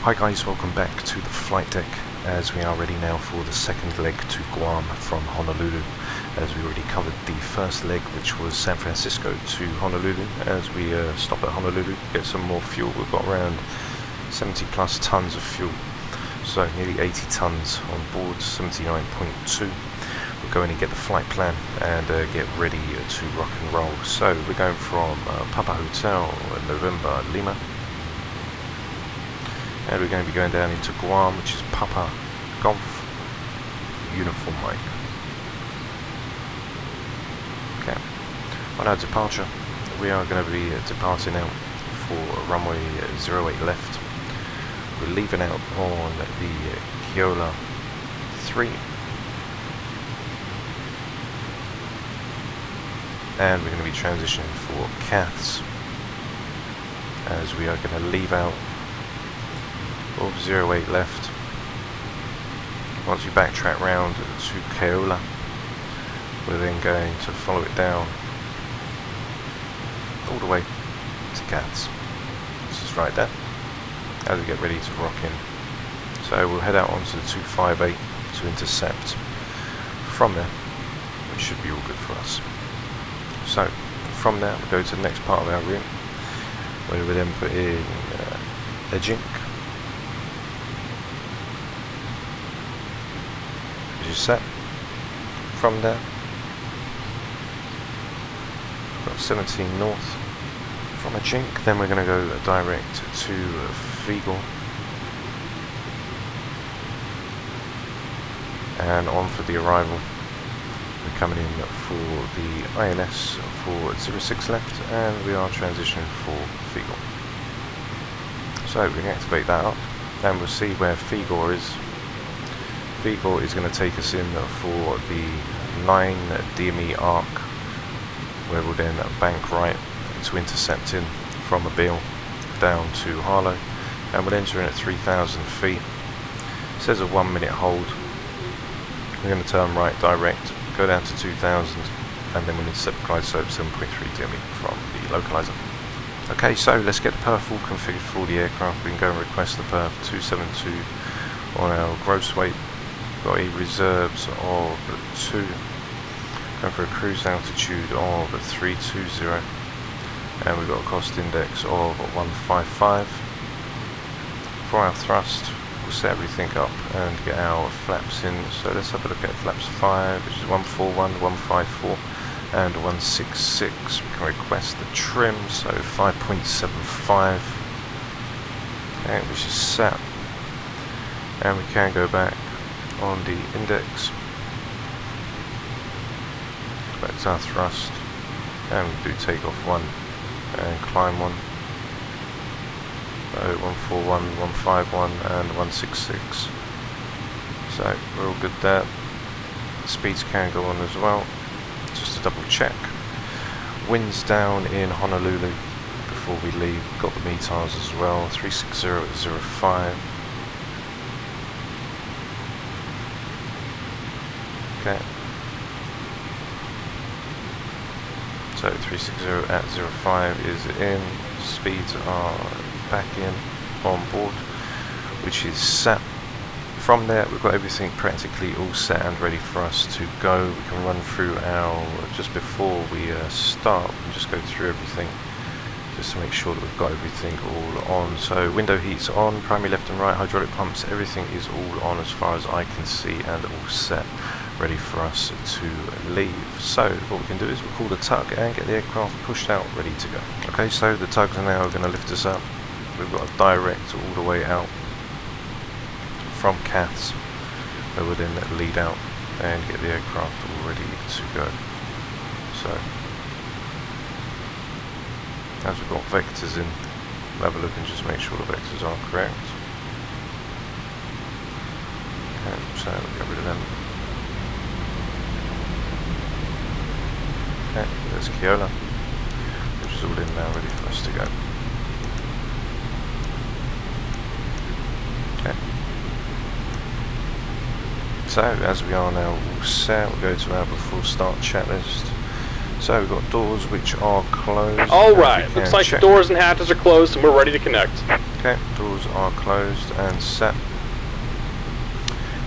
Hi guys, welcome back to the flight deck as we are ready now for the second leg to Guam from Honolulu, as we already covered the first leg, which was San Francisco to Honolulu. As we stop at Honolulu, get some more fuel. We've got around 70 plus tons of fuel, so nearly 80 tons on board, 79.2. We'll go in and get the flight plan and get ready to rock and roll. So we're going from Papa Hotel, November, Lima. And we're going to be going down into Guam, which is Papa Golf Uniform Mike. Okay, on our departure, we are going to be departing out for runway 08 left. We're leaving out on the Keola 3. And we're going to be transitioning for Caths, as we are going to leave out of 08 left. Once you backtrack round to Keola, we're then going to follow it down all the way to Caths. This is right there, as we get ready to rock in. So we'll head out onto the 258 to intercept. From there, it should be all good for us. So from there, we'll go to the next part of our route, where we then put in a jink, which is set. From there, we've got 17 north. From a jink, then we're going to go direct to Fiegel, and on for the arrival. We're coming in for the INS for 06 left, and we are transitioning for Fiegel. So we can activate that up, and we'll see where Fiegel is. Fiegel is going to take us in for the 9 DME arc, where we'll then bank right to intercept in from Mobile down to Harlow, and we'll enter in at 3,000 feet. It says a 1 minute hold. We're going to turn right direct, go down to 2,000, and then we'll intercept glide slope 7.3 DME from the localizer. Okay, so let's get the perf all configured for the aircraft. We can go and request the perf 272 on our gross weight. Got a reserves of 2, going for a cruise altitude of 320, and we've got a cost index of 155. For our thrust, we'll set everything up and get our flaps in. So let's have a look at flaps 5, which is 141, 154 and 166. We can request the trim, so 5.75, okay, which is set. And we can go back on the index, back to our thrust, and we do take off 1 and climb 1. So 141, 151 and 166. So we're all good there. The speeds can go on as well, just to double check. Winds down in Honolulu before we leave. Got the METARs as well, 360 at 05. Okay. So 360 at 05 is in. Speeds are back in on board, which is set. From there, we've got everything practically all set and ready for us to go. We can run through our, just before we start, we can just go through everything just to make sure that we've got everything all on. So window heat's on, primary left and right, hydraulic pumps, everything is all on as far as I can see, and all set, ready for us to leave. So what we can do is we'll call the tug and get the aircraft pushed out, ready to go. Okay, so the tugs are now going to lift us up. We've got a direct all the way out from Caths, where we'll then lead out and get the aircraft all ready to go. So as we've got vectors in, we'll have a look and just make sure the vectors are correct. Okay, so we'll get rid of them. Okay, there's Keola, which is all in now, ready for us to go. Okay. So as we are now all set, we'll go to our before start checklist. So we've got doors which are closed. Alright, looks like the doors and hatches are closed and we're ready to connect. Okay, doors are closed and set.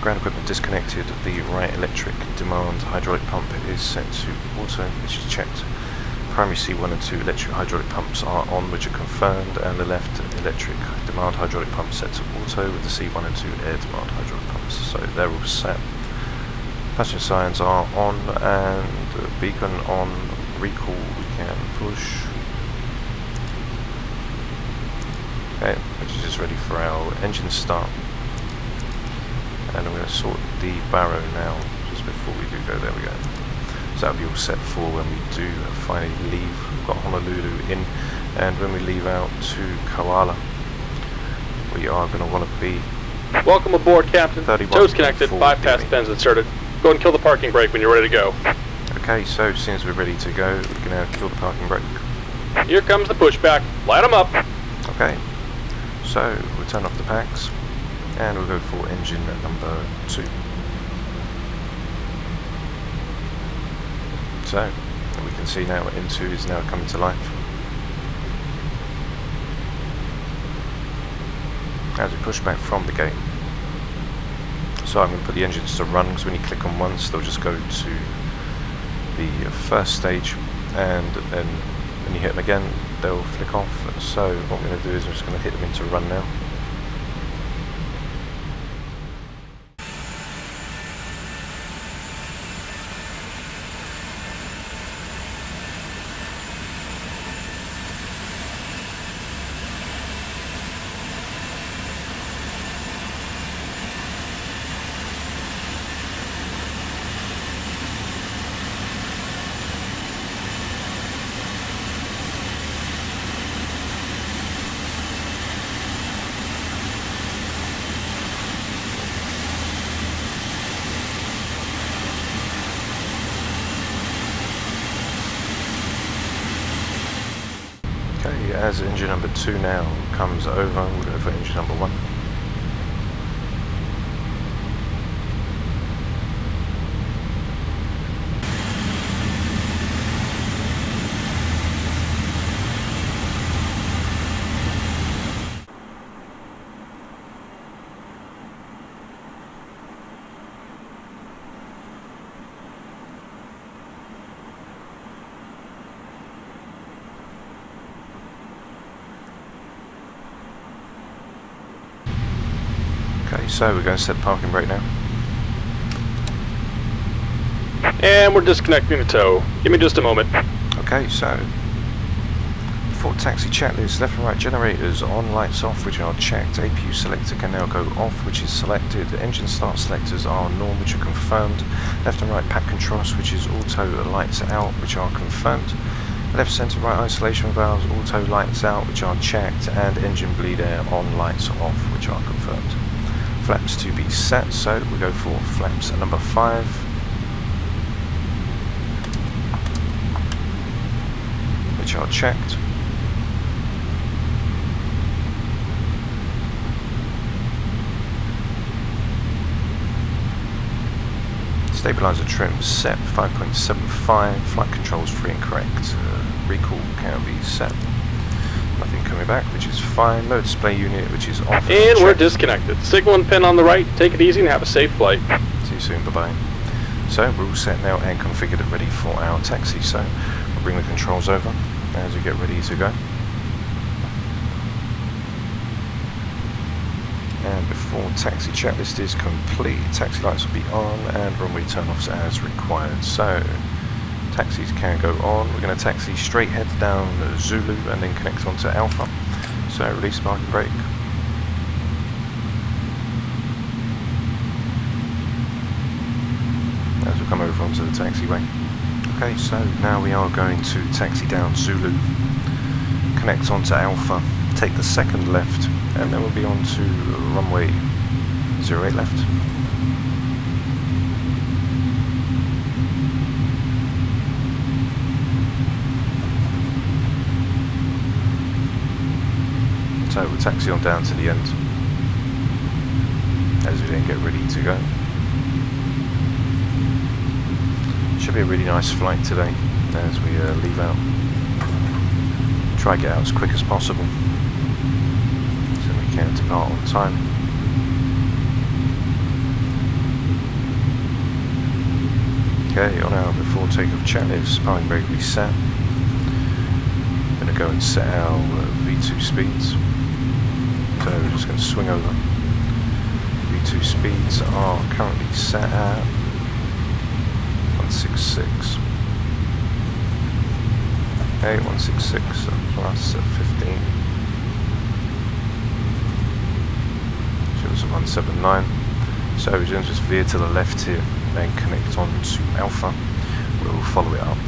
Ground equipment disconnected. The right electric demand hydraulic pump is set to auto, which is checked. Primary C1 and 2 electric hydraulic pumps are on, which are confirmed, and the left electric demand hydraulic pump set to auto with the C1 and 2 air demand hydraulic pumps. So they're all set. Passenger signs are on and beacon on. Recall we can push. Okay, which is just ready for our engine start. And I'm going to sort the barrow now, just before we do go. There we go. So that'll be all set for when we do finally leave. We've got Honolulu in, and when we leave out to Koala, we are going to want to be... Welcome aboard, Captain. Toes connected, bypass pins inserted. Go and kill the parking brake when you're ready to go. Okay, so as soon as we're ready to go, we can now kill the parking brake. Here comes the pushback. Light them up. Okay, so we'll turn off the packs, and we'll go for engine number 2. So, we can see now M2 is now coming to life. As we push back from the gate. So I'm going to put the engines to run, because when you click on once, they'll just go to the first stage, and then when you hit them again, they'll flick off. So what we're going to do is I'm just going to hit them into run now. As engine number 2 now comes over, we'll go for engine number 1. So we're going to set parking brake now. And we're disconnecting the tow. Give me just a moment. Okay, so for taxi checklist, left and right generators on, lights off, which are checked. APU selector can now go off, which is selected. Engine start selectors are norm, which are confirmed. Left and right pack control switches auto lights out, which are confirmed. Left center right isolation valves auto lights out, which are checked, and engine bleed air on, lights off, which are confirmed. Flaps to be set, so we go for flaps number 5. Which are checked. Stabilizer trim set 5.75. Flight controls free and correct. Recall can be set. Nothing coming back, which is fine. Low display unit, which is off. And we're disconnected. Signal and pin on the right. Take it easy and have a safe flight. See you soon. Bye bye. So we're all set now and configured and ready for our taxi. So we'll bring the controls over as we get ready to go. And before taxi checklist is complete, taxi lights will be on and runway turn-offs as required. So taxis can go on. We're going to taxi straight head down Zulu and then connect onto Alpha. So release parking brake. As we come over onto the taxiway. Okay, so now we are going to taxi down Zulu, connect onto Alpha, take the second left, and then we'll be on to runway 08 left. So we'll taxi on down to the end as we then get ready to go. Should be a really nice flight today as we leave out. Try to get out as quick as possible. So can depart on time. Okay, on our before takeoff checklist, parking brake reset. I'm going to go and set our V2 speeds. So we're just going to swing over. V2 speeds are currently set at 166. Okay, 166 plus 15. So it's a 179. So we're going to just veer to the left here, then connect on to Alpha. We'll follow it up.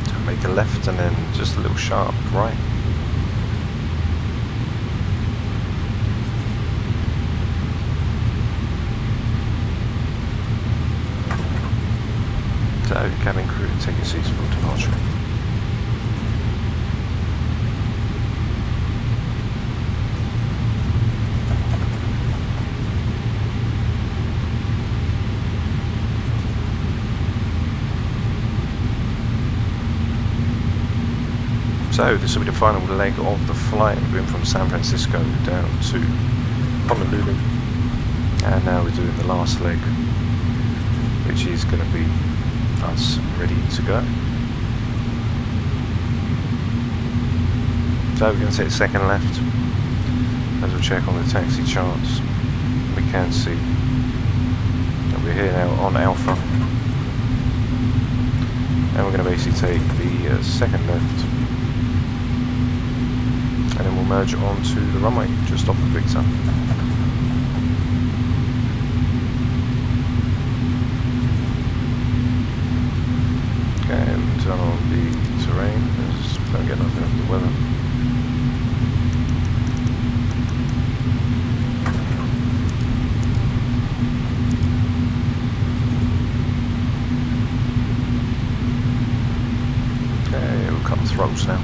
So make a left and then just a little sharp right. So, cabin crew, take your seats for departure. So, this will be the final leg of the flight. We're going from San Francisco down to Honolulu. And now we're doing the last leg, which is going to be us ready to go. So we're going to take a second left. As we check on the taxi charts, we can see that we're here now on Alpha, and we're going to basically take the second left, and then we'll merge onto the runway just off of Victor. Okay, we'll turn on the terrain, just don't get nothing of the weather. Okay, we'll cut the throttles now,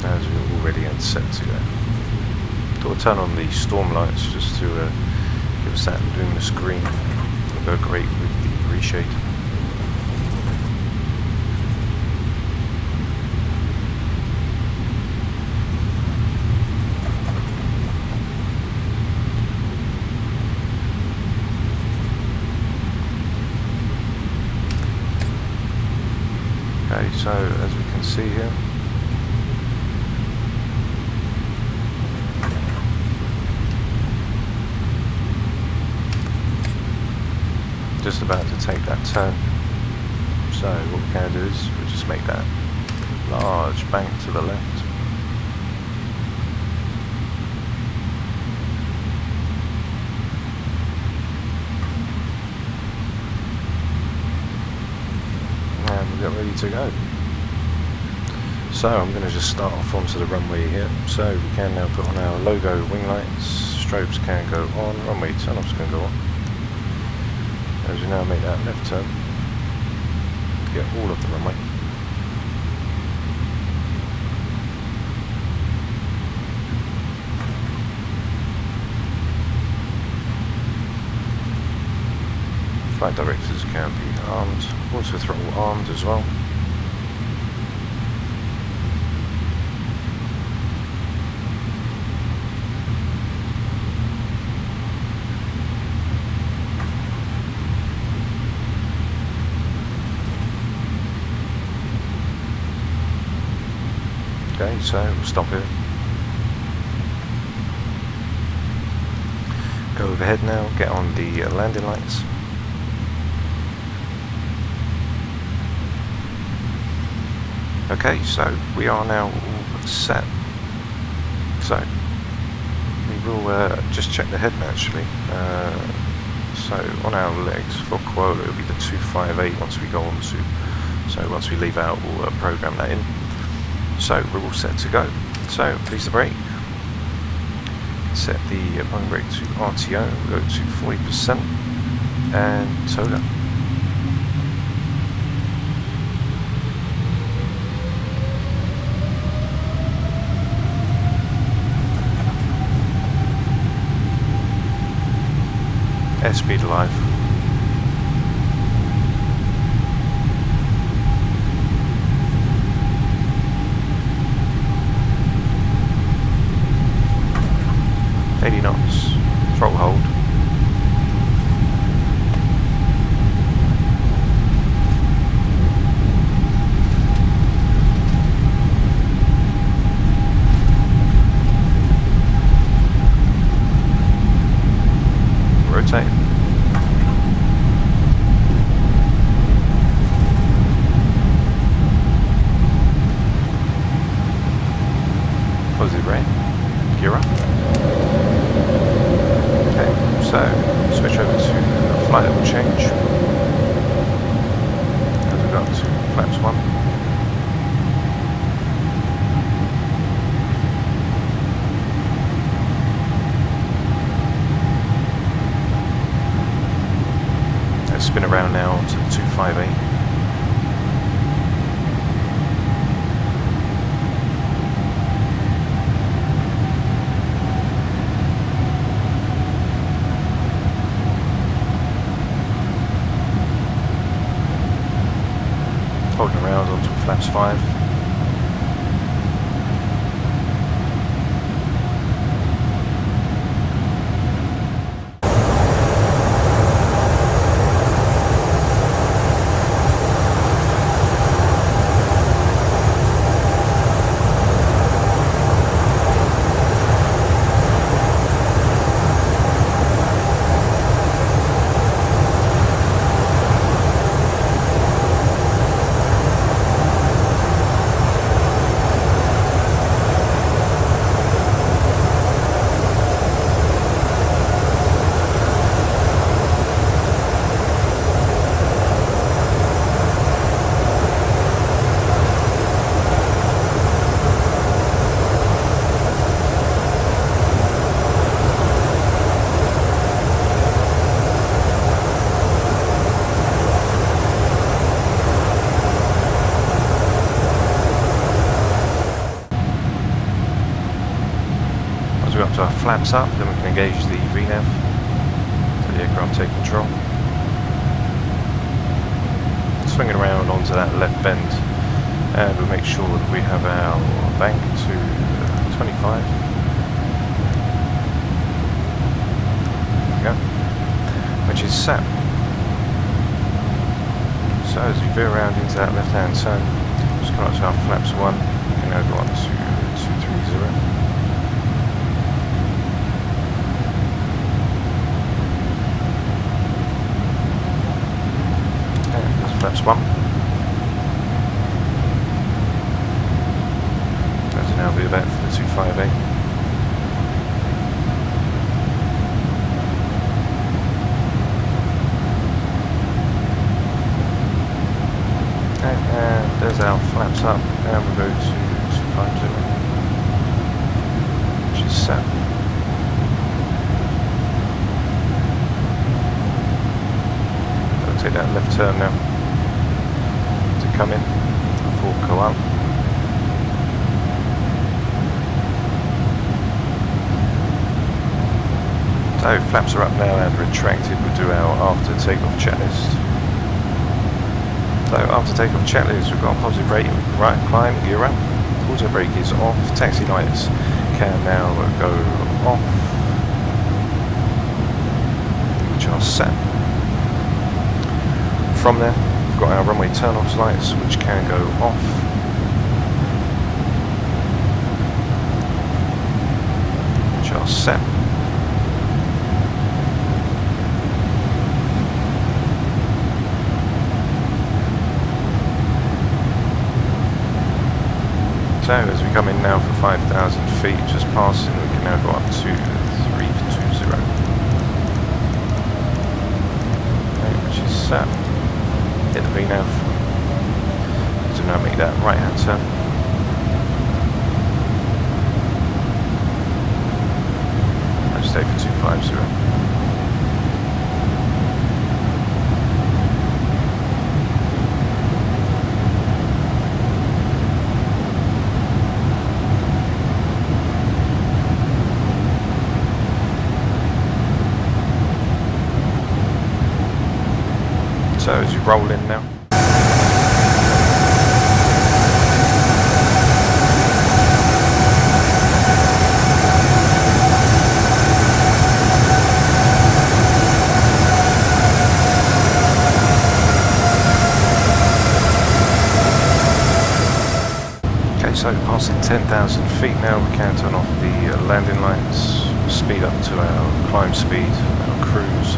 as we're already set to go. So we'll turn on the storm lights just to give us that luminous green. It'll go great with the Reshade. Okay, so as we can see here, just about to take that turn. So what we can do is we'll just make that large bank to the left. And we'll get ready to go. So I'm going to just start off onto the runway here. So we can now put on our logo wing lights, strobes can go on, runway turn-offs can go on. As we now make that left turn, get all of the runway. Flight directors can be armed, auto throttle armed as well. Okay, so we'll stop here. Go overhead now, get on the landing lights. Okay, so we are now all set. So we will just check the head naturally. So on our legs for Koala, it'll be the 258 once we go on to. So once we leave out, we'll program that in. So we're all set to go. So release the brake. Set the parking brake to RTO. We'll go to 40% and toga. airspeed alive. Knots, throttle hold. Rotate. Positive rate. Gear up. So, switch over to flight level change as we go up to flaps 1. Let's spin around now to the 258. Holding around onto flaps 5. Up to our flaps up, then we can engage the VNAV, let the aircraft take control. Swinging around onto that left bend, and we'll make sure that we have our bank to 25. There we go, which is set. So as we veer around into that left hand turn, just come up to our flaps 1, we can now go up to 230. Flaps 1. That's now be about for the 258. Okay, and there's our flaps up, and we'll go to 250, which is set. I'll take that left turn now. Come in, full go up. So flaps are up now and retracted. We'll do our after takeoff checklist. So after takeoff checklist, we've got a positive rating, right climb, gear up, auto brake is off, taxi lights can now go off, which are set. From there, we've got our runway turn-off lights, which can go off. Which are set. So as we come in now for 5,000 feet, just passing, we can now go up to 320. Okay, which is set. Hit the VNAV. So now make that right hand turn. I'll stay for 250. So as you roll in now. So passing 10,000 feet now, we can turn off the landing lights, speed up to our climb speed, our cruise,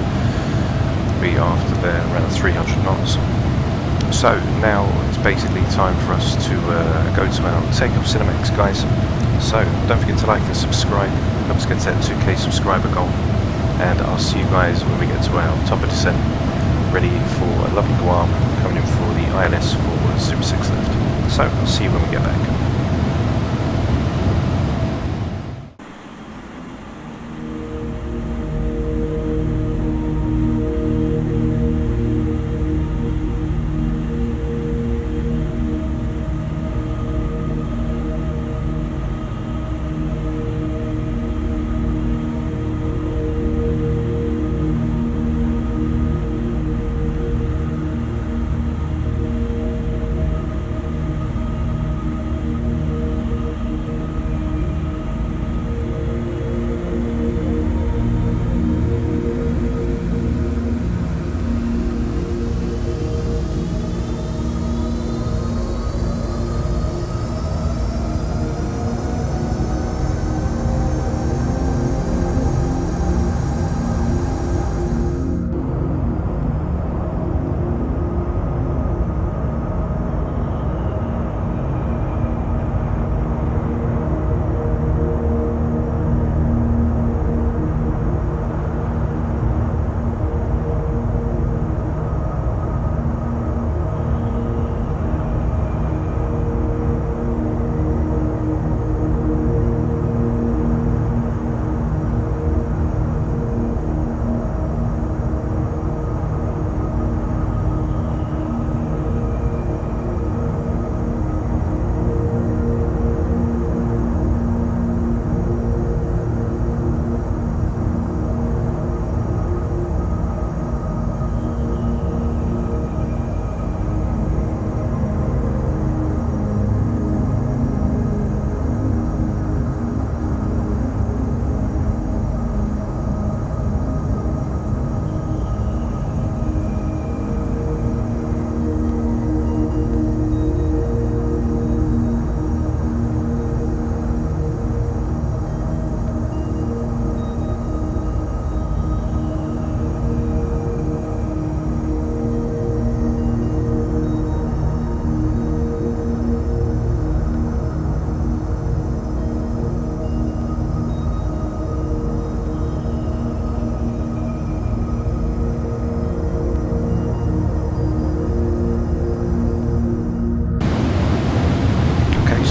be after there around 300 knots. So now it's basically time for us to go to our Take Up Cinematics, guys. So don't forget to like and subscribe, help us get to that 2k subscriber goal, and I'll see you guys when we get to our top of descent, ready for a lovely Guam, coming in for the ILS for 06 left. So I'll see you when we get back.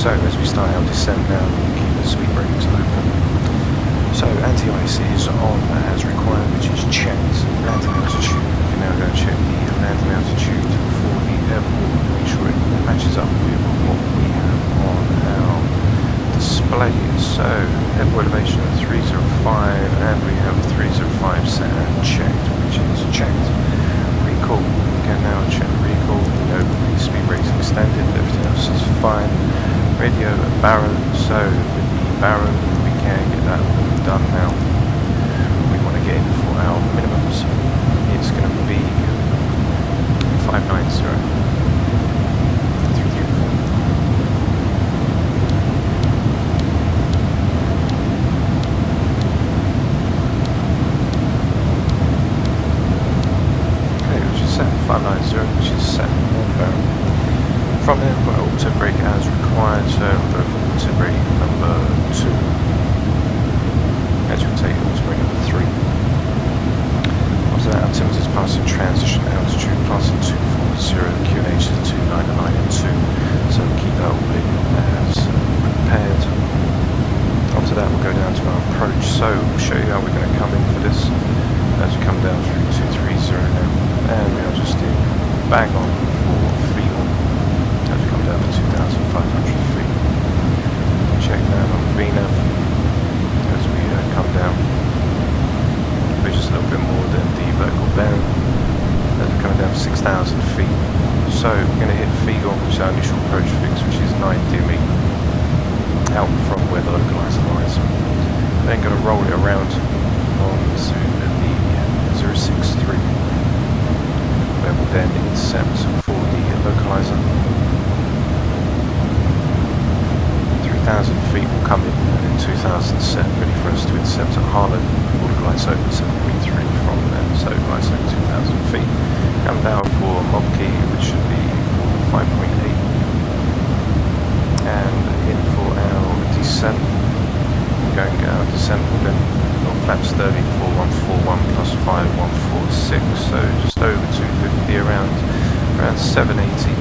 So as we start our descent now, keep the speed brakes open. So anti-ice is on as required, which is checked. Landing altitude, we can now go and check the landing altitude for the airport, make sure it matches up with what we have on our display. So airport elevation 305, and we have 305 set and checked, which is checked. Recall, we can now check recall. No, the speed brakes extended, everything else is fine. Radio barrow, so with the barrow we can get that done now. We want to get in for our minimums. It's going to be 590 334. Okay, which is set 590, which is set on barrel. From there we've got auto brake as required, so we'll go for auto brake number 2. As you can take auto brake number 3. After that, altimeter is passing transition altitude, passing 240, the QNH is 299 and 2, so keep that all in as prepared. After that we'll go down to our approach, so we'll show you how we're going to come in for this as we come down through 230 now, and we are just in bang on for freedom. As we come down to 2,500 feet. Check down on VNAV as we come down. We're just a little bit more than the vertical bearing. As we're coming down to 6,000 our initial approach fix, which is 9 dmi out from where the localizer lies. Then going to roll it around onto the 063, where we'll then intercept for the localizer. 3,000 feet will come in, and then 2,000 set, ready for us to intercept at Harlow. We'll glide over 7.3 from there, so glide over 2,000 feet. Come down for Mobkey, which should be 5.8, and in for our descent. Going our descent will then flaps 30 for 141 plus 5, 146, so just over 250, around 780.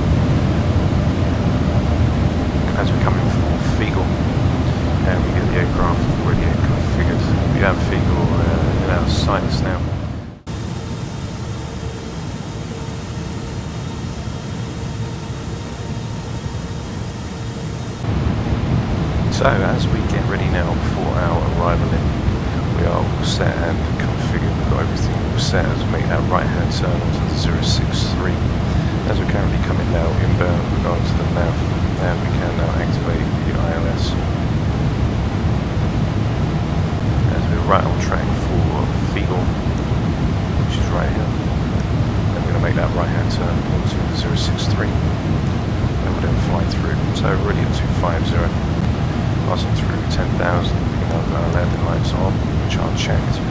As we come in for Fiegel, and we get the aircraft already configured. We have Fiegel in our sights now. So as we get ready now for our arrival in, we are all set and configured. We've got everything all set as we make that right hand turn onto the 063. As we're currently coming now inbound, we're going to the nav, and we can now activate the ILS. As we're right on track for Fiegel, which is right here. And we're going to make that right hand turn onto the 063. And we'll then fly through. So we're already at 250. Passing through 10,000, we can have our landing lights on, which are checked.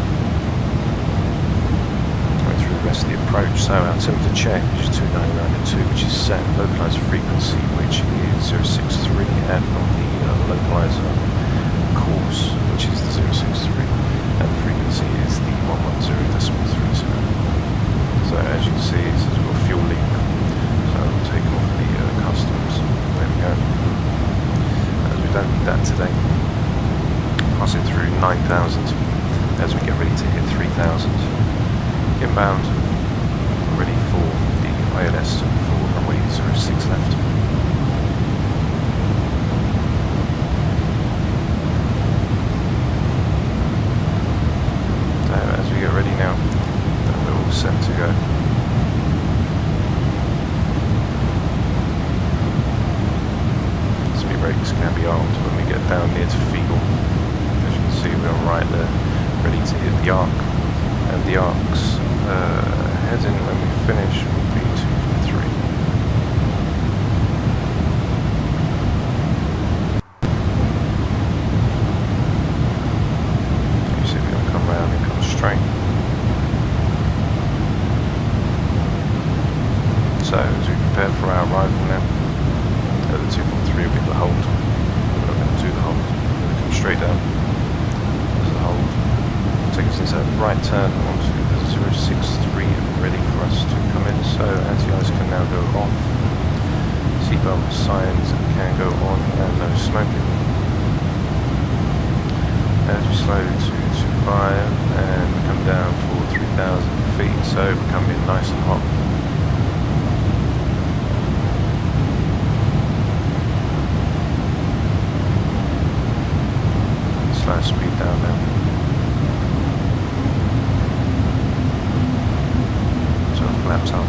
Going through the rest of the approach, so our altimeter check, which is 299.2, which is set. Localizer frequency, which is 063, and on the localizer course, which is the 063, and the frequency is the 110.30. So as you can see, it says we've got fuel leak, so we'll take off the customs. There we go. We don't need that today. Passing through 9,000 as we get ready to hit 3,000. Inbound, ready for the ILS for runway 06 left. So as we get ready now, we're all set to go. Brakes can be armed when we get down near to Fiegel. As you can see, we're right there, ready to hit the arc. And the arc's heading when we finish will be 253. You see we're going to come round and come straight. So as we prepare for our arrival now, the 243 will be the hold. We're not going to do the hold. We're going to come straight down. There's the hold. Take us into a right turn onto the 063, ready for us to come in. So anti-ice can now go off. Seatbelt signs can go on, and no smoking. As we slow to 25 and we come down for 3,000 feet, so we're coming in nice and hot. Slow speed down now. So flaps up.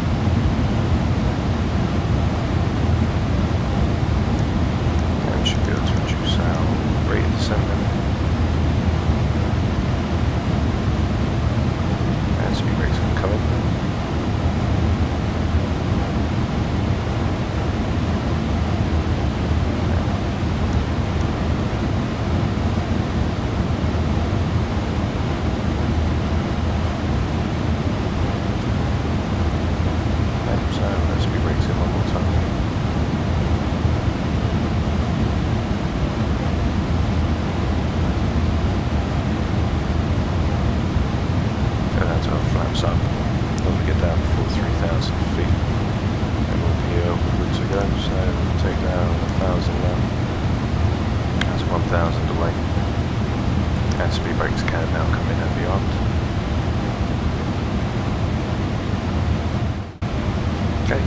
And should be able to reduce our rate of descent now. And speed brakes can come in.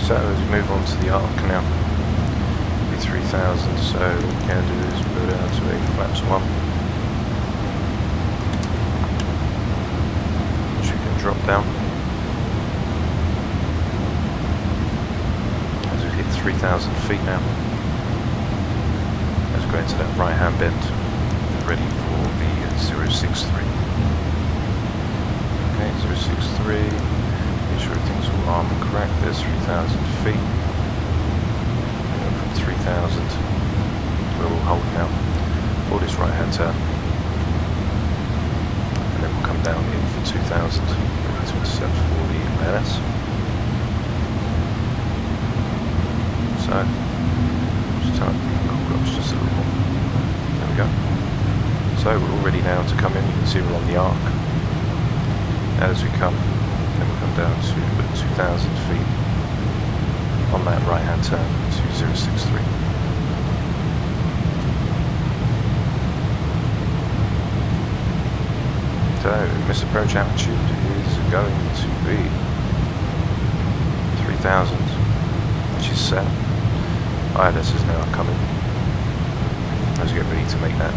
So as we move on to the arc now, be 3,000, so what we can do is go down to a flaps 1, which we can drop down. As we hit 3,000 feet now. As we go into that right hand bend, ready for the 063. Okay, 063, make sure everything's all armed and correct. There's 3,000 feet. And from 3,000, we're all holding out for this right hand turn. And then we'll come down in for 2,000, ready to intercept for the INS. So, just turn up just a little more. There we go. So we're all ready now to come in. You can see we're on the arc. As we come, then we'll come down to 2,000 feet on that right hand turn to 063. So missed approach altitude is going to be 3,000, which is set. ILS is now coming as we get ready to make that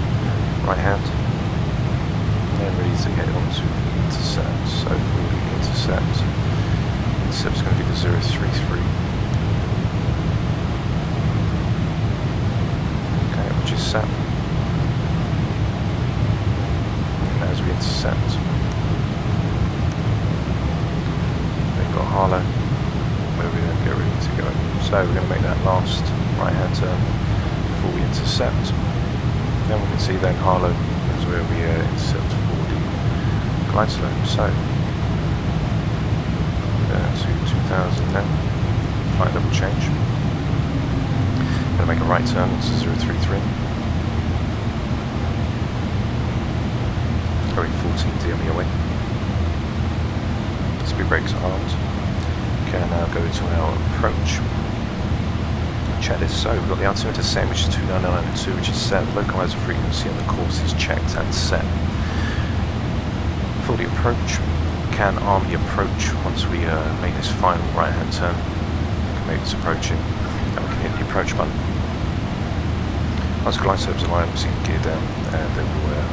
right hand, and then ready to head on to the intercept. So for the intercept is going to be the 033. Okay, which is set. And as we intercept, we've got Harlow, where we then get ready to go. So we're going to make that last right hand turn before we intercept. Then we can see then Harlow is where we intercept for the glide slope. So down to 2,000 now. Flight level change. Going to make a right turn into 033. Going 14 DME away. Speed brakes armed. Okay, now go to our approach. Check this. So we've got the altimeter set, which is 29992, which is set. Localizer frequency on the course is checked and set. For the approach, we can arm the approach once we make this final right hand turn. We can make this approaching, and we can hit the approach button. Once the glide slopes align, we see the gear down, and then we'll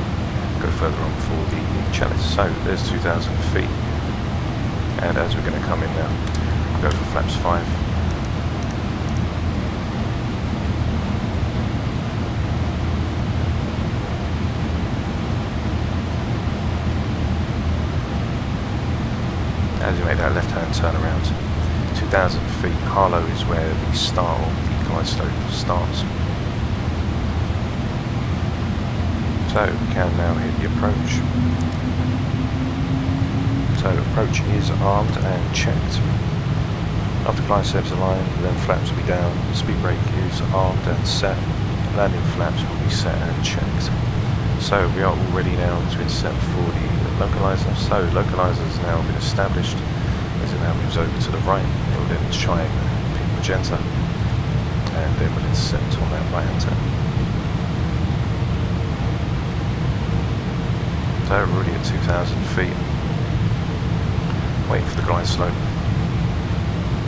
go further on for the chalice. So there's 2,000 feet, and as we're going to come in now, we'll go for flaps 5. As you make that left-hand turn around, 2,000 feet, Harlow is where the start of the glide slope starts. So we can now hit the approach. So approach is armed and checked. After glide slopes align, then flaps will be down, speed brake is armed and set, landing flaps will be set and checked. So we are all ready now to intercept for the localizer. So localizer has now been established. As it now moves over to the right, it will then shine pink magenta, and then we'll intercept on that right hand turn. So we're already at 2,000 feet. Waiting for the glide slope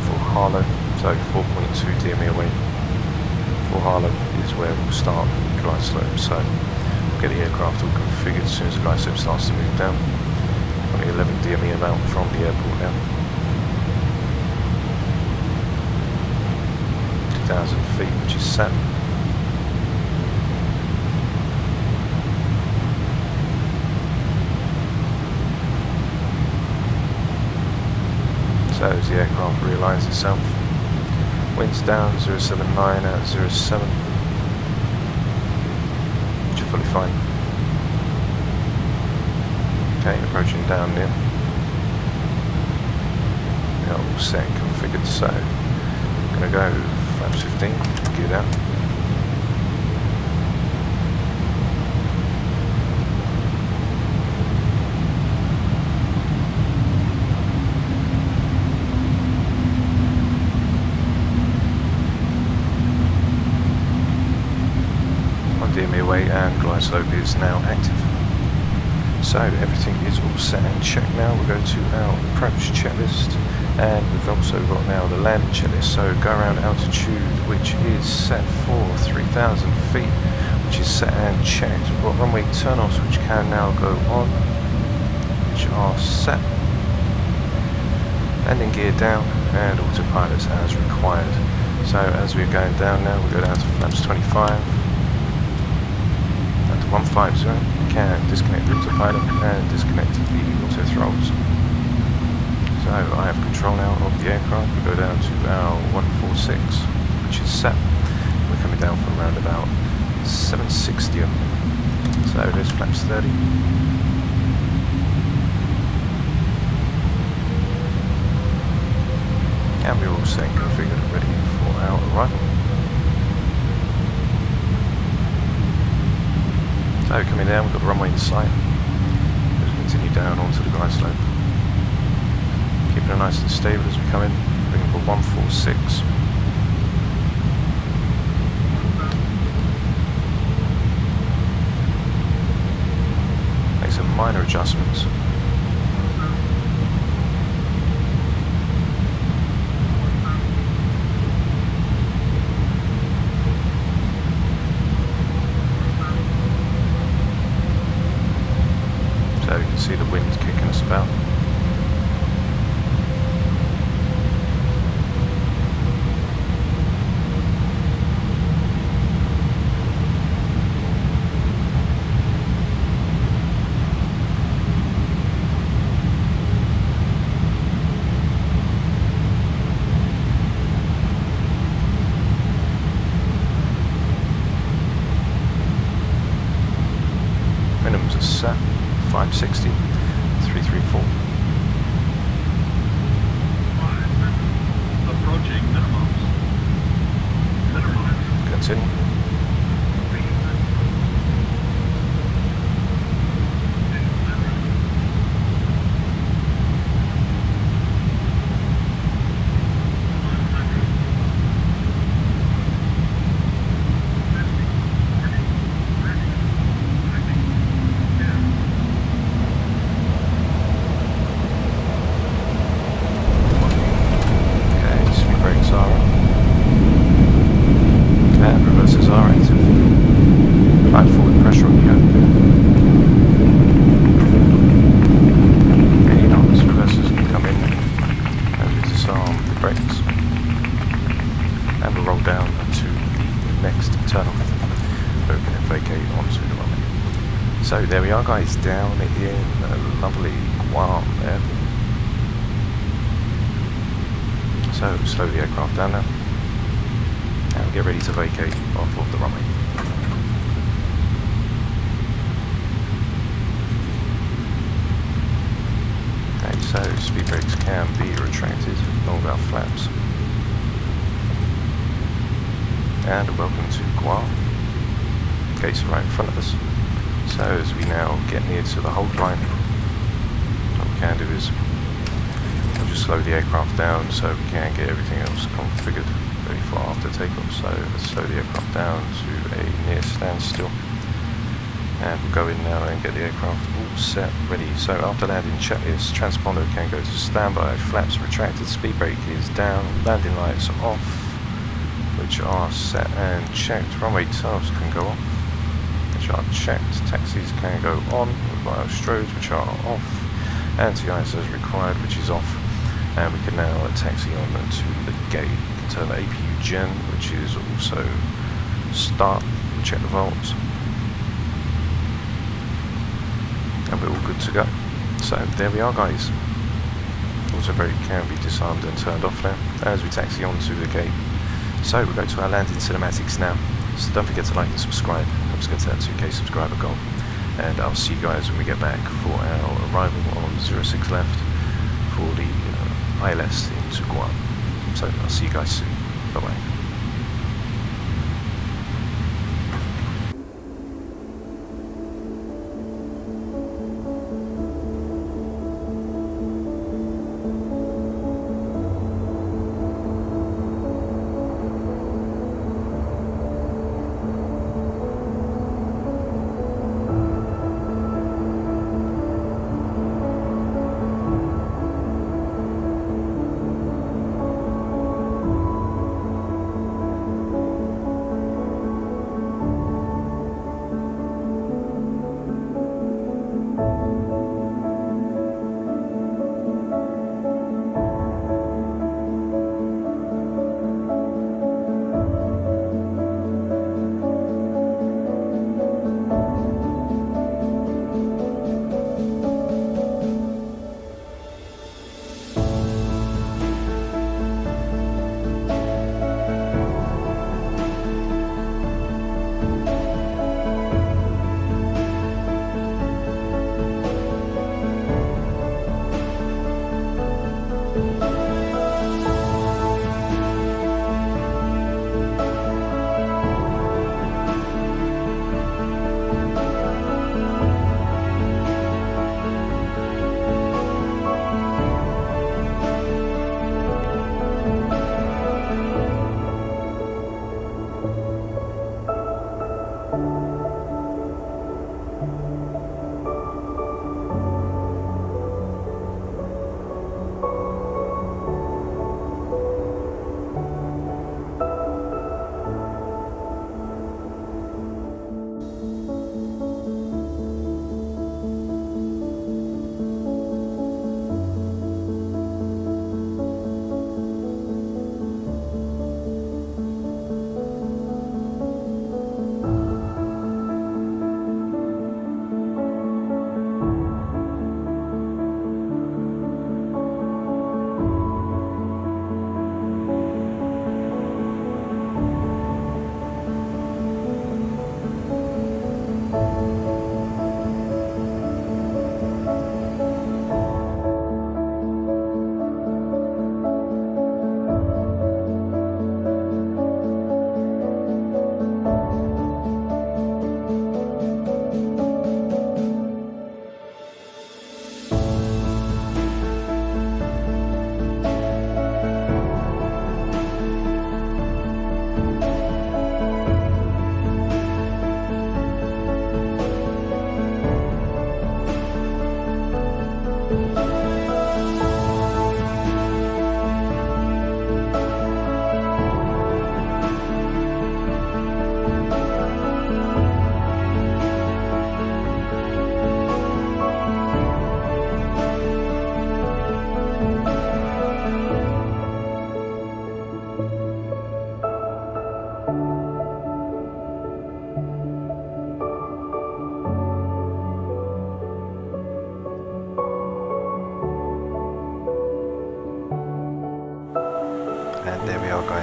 for Harlow. So 4.2 DME away for Harlow is where we'll start the glide slope. So get the aircraft all configured as soon as the glide slope starts to move down. Only 11 DME about from the airport now. 2,000 feet, which is set. So as the aircraft realigns itself, winds down 079 at 07. Fully fine. Okay, approaching down near. We are all set and configured, so I'm going to go flaps 15, gear down. DME away, and glide slope is now active. So everything is all set and checked now. We'll go to our approach checklist, and we've also got now the landing checklist. So go around altitude, which is set for 3,000 feet, which is set and checked. We've got runway turn-offs, which can now go on, which are set. Landing gear down, and autopilots as required. So as we're going down now, we'll go down to flaps 25, down to 150, we can disconnect the autopilot and disconnect the auto throttles. So I have control now of the aircraft. We go down to our 146, which is set. We're coming down from around about 760. So there's flaps 30. And we're all set and configured ready for our arrival. So coming down, we've got the runway in sight. Let's continue down onto the glide slope. Keeping it nice and stable as we come in. Bringing for 146. Make some minor adjustments. So you can see the wind kicking us about. Minimums are set. 560, 334. Approaching minimums. Continue. So there we are, guys, down in lovely Guam there. So slow the aircraft down now and get ready to vacate off of the runway. Okay, so speed brakes can be retracted along with our flaps. And welcome to Guam. Gates are right in front of us. So as we now get near to the hold line, what we can do is we'll just slow the aircraft down so we can get everything else configured ready for after takeoff. So let's slow the aircraft down to a near standstill, and we'll go in now and get the aircraft all set, ready. So after landing checklist, transponder can go to standby, flaps retracted, speed brake is down, landing lights off, which are set and checked, runway tails can go off, which are checked, taxis can go on with bio strobes, which are off, anti-ice as required, which is off, and we can now taxi on to the gate. We can turn the APU gen, which is also start, check the volts, and we're all good to go. So there we are, guys. Also brake can be disarmed and turned off now as we taxi on to the gate. So we'll go to our landing cinematics now. So don't forget to like and subscribe. Help us get to that 2K subscriber goal. And I'll see you guys when we get back for our arrival on 06 left for the ILS into Guam. So I'll see you guys soon. Bye bye.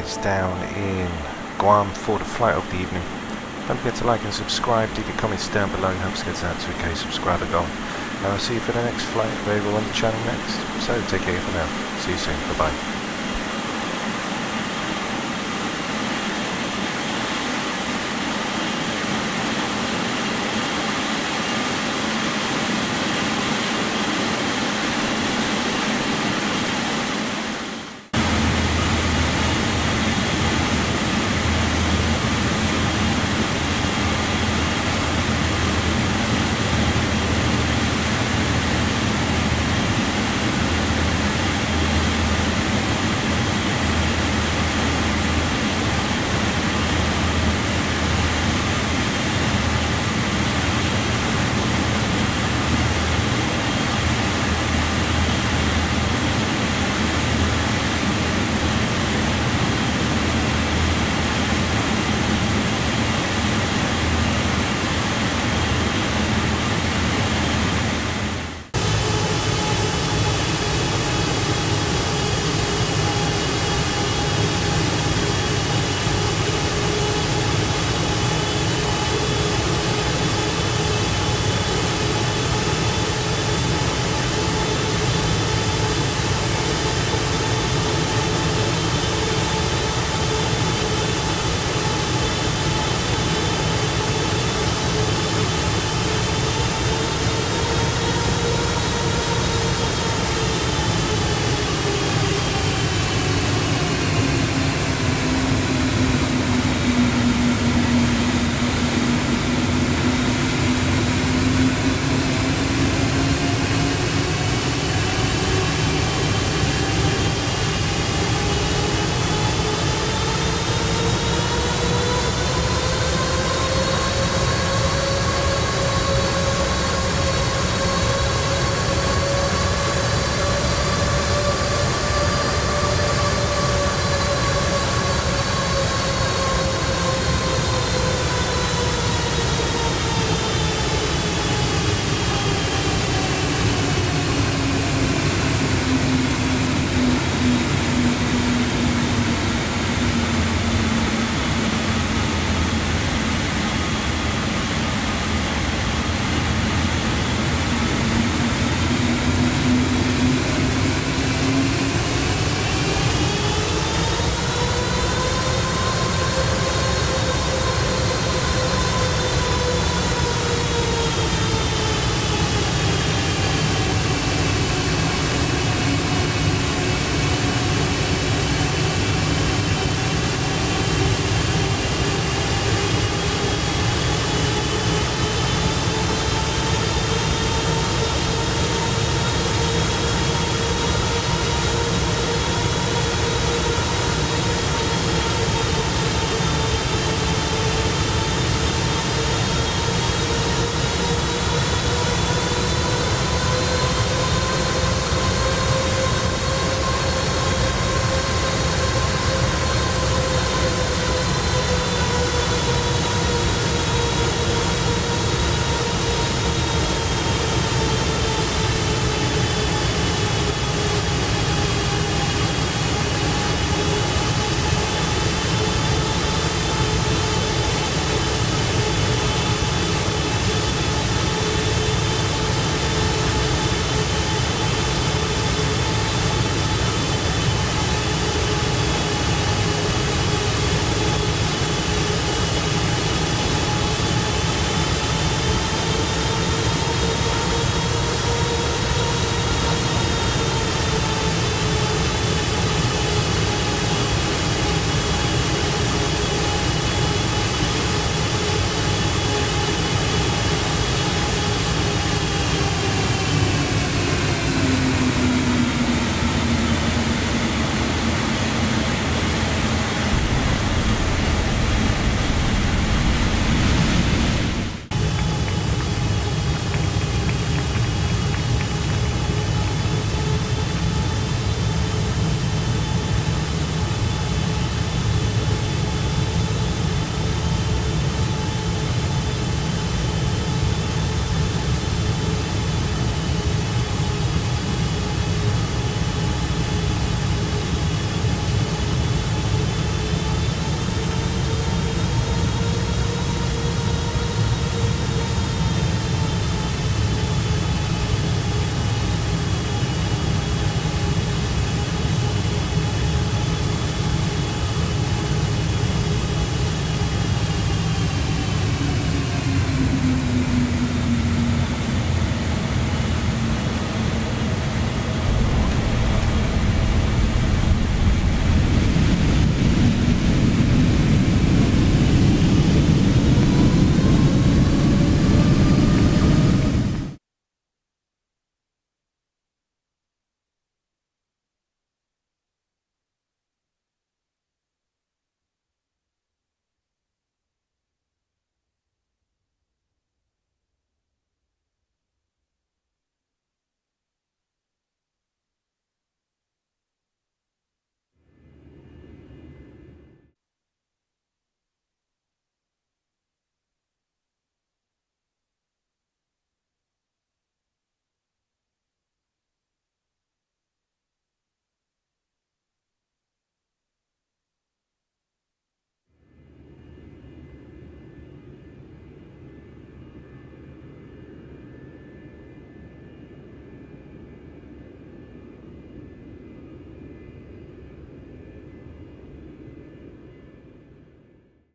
guys down in Guam for the flight of the evening. Don't forget to like and subscribe, leave your comments down below, helps get out to a 2k subscriber goal. And I'll see you for the next flight available on the channel next. So take care for now. See you soon. Bye bye.